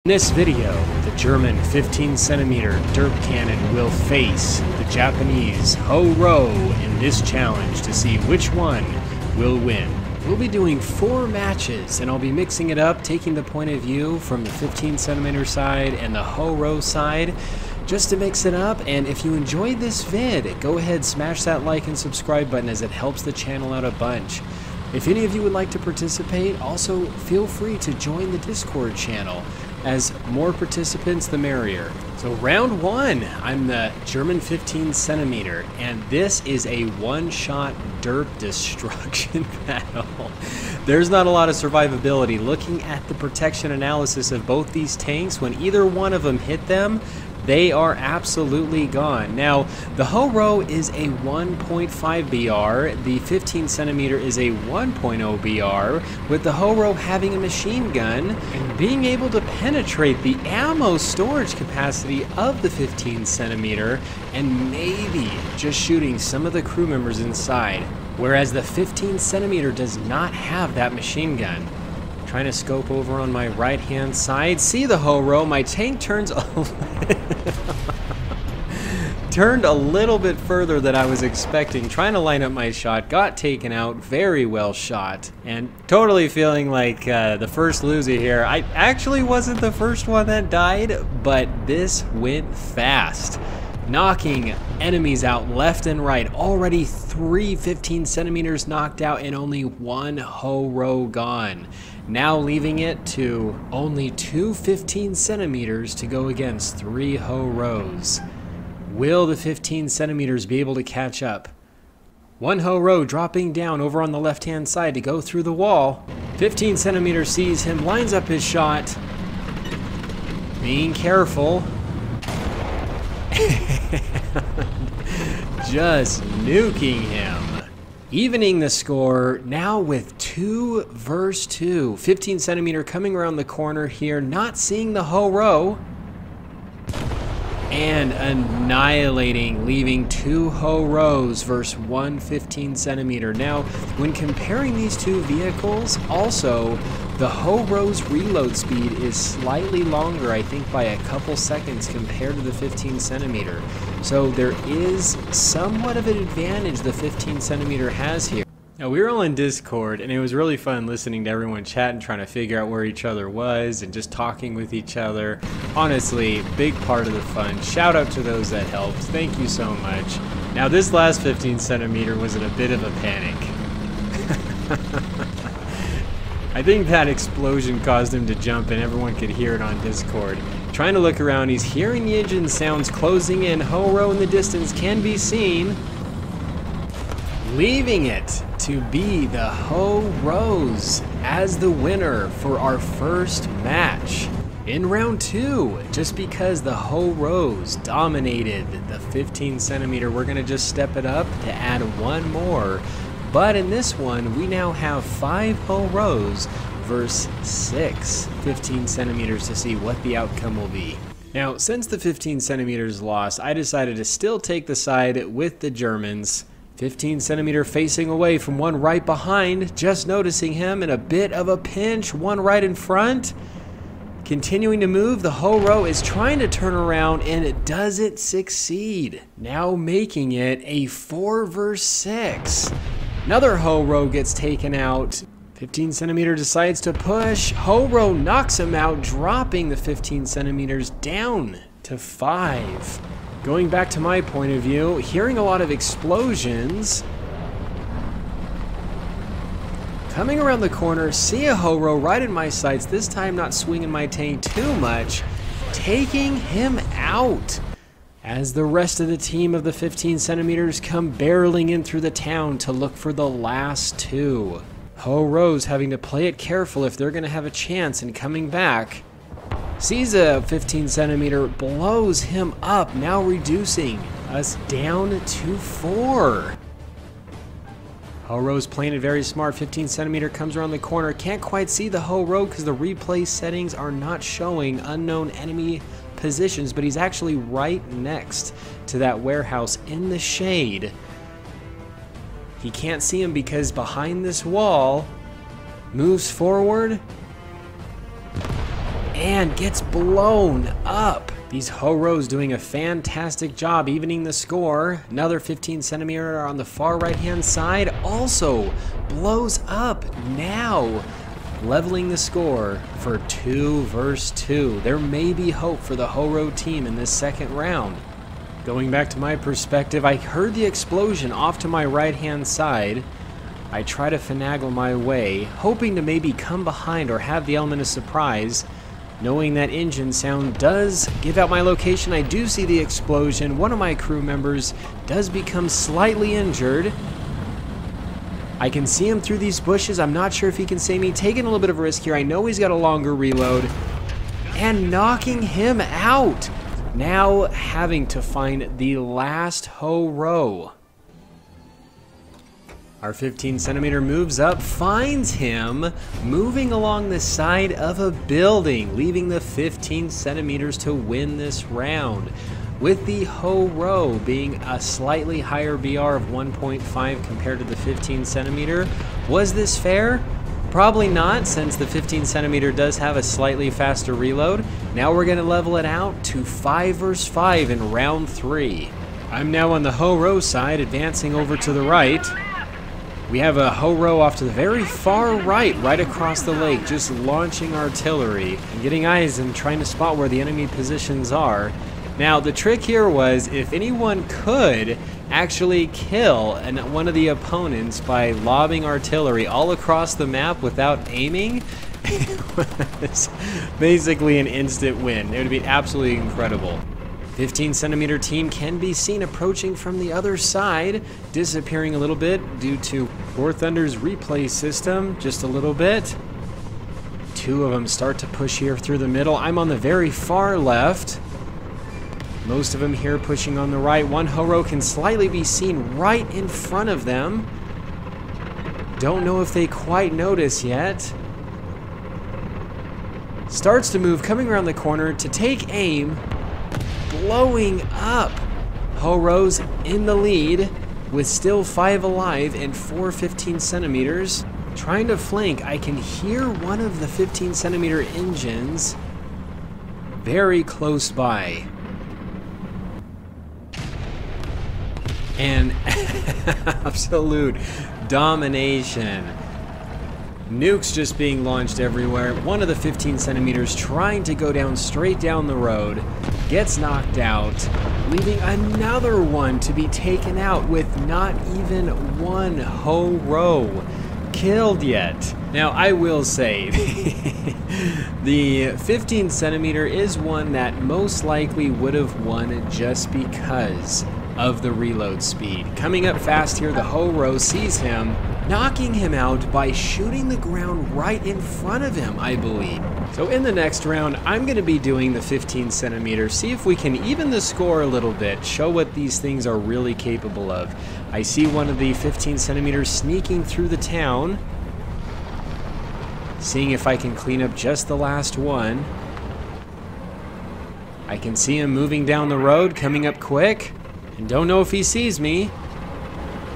In this video, the German 15cm Derp cannon will face the Japanese ho-ro in this challenge to see which one will win. We'll be doing 4 matches, and I'll be mixing it up, taking the point of view from the 15cm side and the ho-ro side, just to mix it up. And if you enjoyed this vid, go ahead, smash that like and subscribe button, as it helps the channel out a bunch. If any of you would like to participate, also feel free to join the Discord channel, as more participants the merrier. So round 1, I'm the German 15cm, and this is a one-shot derp destruction battle. There's not a lot of survivability. Looking at the protection analysis of both these tanks, when either one of them hit them, they are absolutely gone. Now, the ho-ro is a 1.5 BR, the 15cm is a 1.0 BR, with the ho-ro having a machine gun and being able to penetrate the ammo storage capacity of the 15cm and maybe just shooting some of the crew members inside, whereas the 15cm does not have that machine gun. Trying to scope over on my right hand side, see the ho-ro, my tank turns turned a little bit further than I was expecting, trying to line up my shot, got taken out, very well shot, and totally feeling like the first loser here. I actually wasn't the first one that died, but this went fast. Knocking enemies out left and right. Already 3 15cm knocked out and only 1 ho-ro gone. Now leaving it to only 2 15cm to go against 3 ho-ros. Will the 15cm be able to catch up? 1 ho-ro dropping down over on the left hand side to go through the wall. 15cm sees him, lines up his shot. Being careful. Just nuking him. Evening the score now with 2 versus 2. 15cm coming around the corner here, not seeing the ho-ro, and annihilating, leaving 2 ho-ros versus 1 15cm. Now, when comparing these two vehicles, also, the ho-ro's reload speed is slightly longer, I think by a couple seconds compared to the 15cm. So there is somewhat of an advantage the 15cm has here. Now, we were all in Discord, and it was really fun listening to everyone chat and trying to figure out where each other was and just talking with each other. Honestly, big part of the fun. Shout out to those that helped. Thank you so much. Now, this last 15cm was in a bit of a panic. I think that explosion caused him to jump, and everyone could hear it on Discord. Trying to look around, he's hearing the engine sounds closing in. Ho-ro in the distance can be seen. Leaving it to be the ho-ros as the winner for our first match in round 2. Just because the ho-ros dominated the 15cm, we're gonna just step it up to add 1 more. But in this one, we now have 5 ho-ros versus 6 15cm to see what the outcome will be. Now, since the 15cm lost, I decided to still take the side with the Germans. 15cm facing away from one right behind, just noticing him in a bit of a pinch, one right in front. Continuing to move, the ho-ro is trying to turn around and it doesn't succeed. Now making it a 4 versus 6. Another ho-ro gets taken out. 15cm decides to push. Ho-ro knocks him out, dropping the 15cm down to 5. Going back to my point of view, hearing a lot of explosions. Coming around the corner, see a ho-ro right in my sights, this time not swinging my tank too much, taking him out. As the rest of the team of the 15cm come barreling in through the town to look for the last 2. Ho-ros having to play it careful if they're going to have a chance in coming back. Sees a 15cm, blows him up, now reducing us down to 4. Ho-ro's playing it very smart. 15cm comes around the corner, can't quite see the ho-ro because the replay settings are not showing unknown enemy positions, but he's actually right next to that warehouse in the shade. He can't see him because behind this wall, moves forward, and gets blown up. These Ho-Ro's doing a fantastic job evening the score. Another 15 centimeter on the far right hand side also blows up, now leveling the score for 2 versus 2. There may be hope for the Ho-Ro team in this second round. Going back to my perspective, I heard the explosion off to my right hand side. I try to finagle my way, hoping to maybe come behind or have the element of surprise. Knowing that engine sound does give out my location, I do see the explosion. One of my crew members does become slightly injured. I can see him through these bushes. I'm not sure if he can see me. Taking a little bit of a risk here. I know he's got a longer reload. And knocking him out. Now having to find the last Ho-Ro. Our 15 centimeter moves up, finds him moving along the side of a building, leaving the 15 centimeters to win this round. With the Ho-Ro being a slightly higher BR of 1.5 compared to the 15 centimeter. Was this fair? Probably not, since the 15 centimeter does have a slightly faster reload. Now we're going to level it out to 5 versus 5 in round 3. I'm now on the Ho-Ro side, advancing over to the right. We have a Ho-Ro off to the very far right, right across the lake, just launching artillery and getting eyes and trying to spot where the enemy positions are. Now, the trick here was if anyone could actually kill one of the opponents by lobbing artillery all across the map without aiming, it was basically an instant win. It would be absolutely incredible. 15 centimeter team can be seen approaching from the other side, disappearing a little bit due to War Thunder's replay system, just a little bit. 2 of them start to push here through the middle. I'm on the very far left. Most of them here pushing on the right. One Ho-Ro can slightly be seen right in front of them. Don't know if they quite notice yet. Starts to move, coming around the corner to take aim. Blowing up. Ho-Ro's in the lead with still 5 alive and 4 15 centimeters. Trying to flank, I can hear one of the 15 centimeter engines very close by. And absolute domination. Nukes just being launched everywhere. One of the 15 centimeters trying to go down straight down the road. Gets knocked out, leaving another one to be taken out with not even one Ho-Ro killed yet. Now, I will say, the 15 centimeter is one that most likely would have won just because of the reload speed. Coming up fast here, the Ho-Ro sees him, knocking him out by shooting the ground right in front of him, I believe. So in the next round, I'm going to be doing the 15 centimeter, see if we can even the score a little bit, show what these things are really capable of. I see one of the 15 centimeters sneaking through the town, seeing if I can clean up just the last one. I can see him moving down the road, coming up quick, and don't know if he sees me.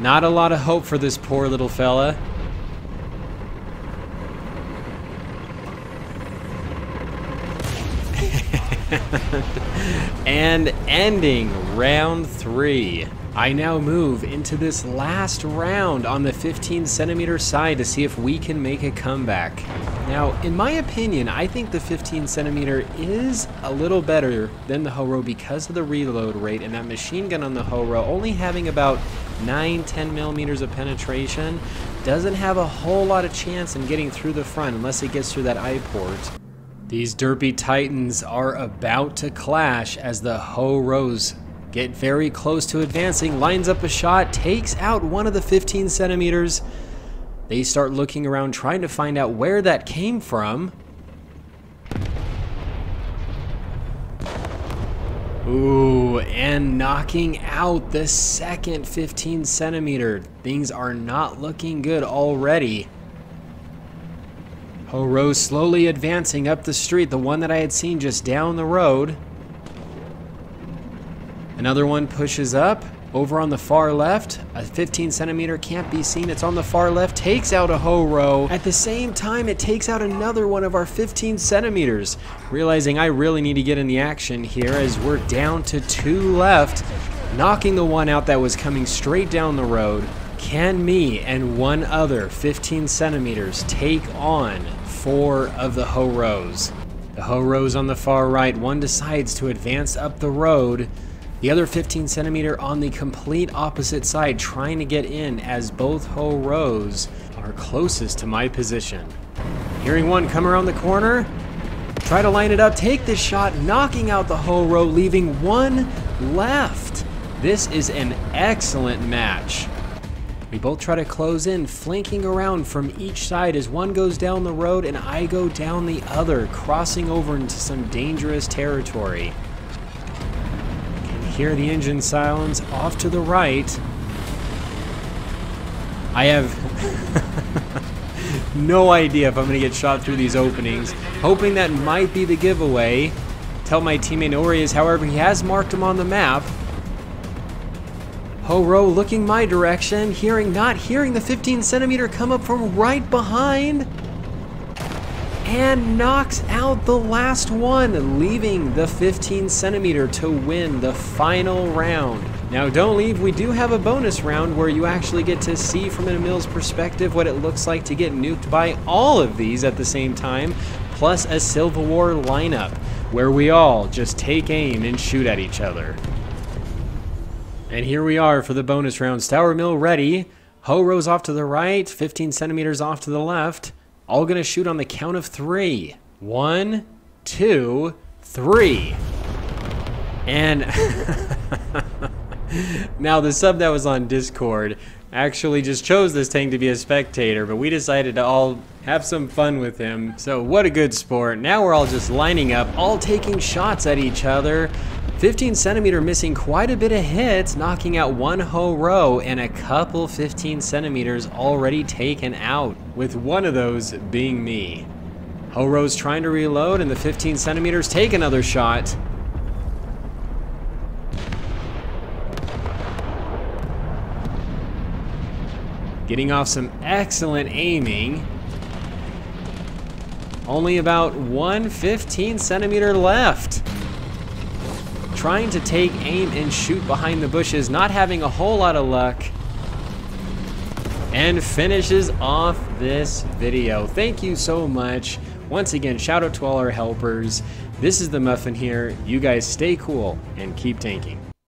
Not a lot of hope for this poor little fella. And ending round 3. I now move into this last round on the 15 centimeter side to see if we can make a comeback. Now, in my opinion, I think the 15 centimeter is a little better than the Ho-Ro because of the reload rate, and that machine gun on the Ho-Ro only having about 9-10 millimeters of penetration doesn't have a whole lot of chance in getting through the front unless it gets through that eye port. These derpy titans are about to clash as the Ho-Ros get very close to advancing, lines up a shot, takes out one of the 15 centimeters. They start looking around trying to find out where that came from. Ooh, and knocking out the second 15 centimeter. Things are not looking good already. Ho-Ro slowly advancing up the street, the one that I had seen just down the road. Another one pushes up, Over on the far left, a 15 centimeter can't be seen. It's on the far left, takes out a Ho-Ro. At the same time, it takes out another one of our 15 centimeters. Realizing I really need to get in the action here as we're down to 2 left, knocking the one out that was coming straight down the road. Can me and one other 15 centimeters take on 4 of the Ho-Ros? The Ho-Ros on the far right, one decides to advance up the road. The other 15 centimeter on the complete opposite side, trying to get in as both Ho-Ros are closest to my position. Hearing one come around the corner, try to line it up, take this shot, knocking out the Ho-Ro, leaving one left. This is an excellent match. We both try to close in, flanking around from each side as one goes down the road and I go down the other, crossing over into some dangerous territory. Hear the engine silence off to the right. I have no idea if I'm gonna get shot through these openings. Hoping that might be the giveaway. Tell my teammate no worries, however, he has marked him on the map. Ho-Ro looking my direction, not hearing the 15 centimeter come up from right behind. And knocks out the last one, leaving the 15 centimeter to win the final round. Now don't leave, we do have a bonus round where you actually get to see from Emil's perspective what it looks like to get nuked by all of these at the same time, plus a Civil War lineup where we all just take aim and shoot at each other. And here we are for the bonus round. Stour Mill ready, Ho-Ro's off to the right, 15 centimeters off to the left. All gonna shoot on the count of 3. 1, 2, 3. And now the sub that was on Discord actually just chose this tank to be a spectator, but we decided to all have some fun with him. So what a good sport. Now we're all just lining up, all taking shots at each other. 15 centimeter missing quite a bit of hits, knocking out one Ho-Ro and a couple 15 centimeters already taken out, with one of those being me. Ho-Ro's trying to reload and the 15 centimeters take another shot. Getting off some excellent aiming. Only about one 15 centimeter left. Trying to take aim and shoot behind the bushes, not having a whole lot of luck. And finishes off this video. Thank you so much. Once again, shout out to all our helpers. This is the Muffin here. You guys stay cool and keep tanking.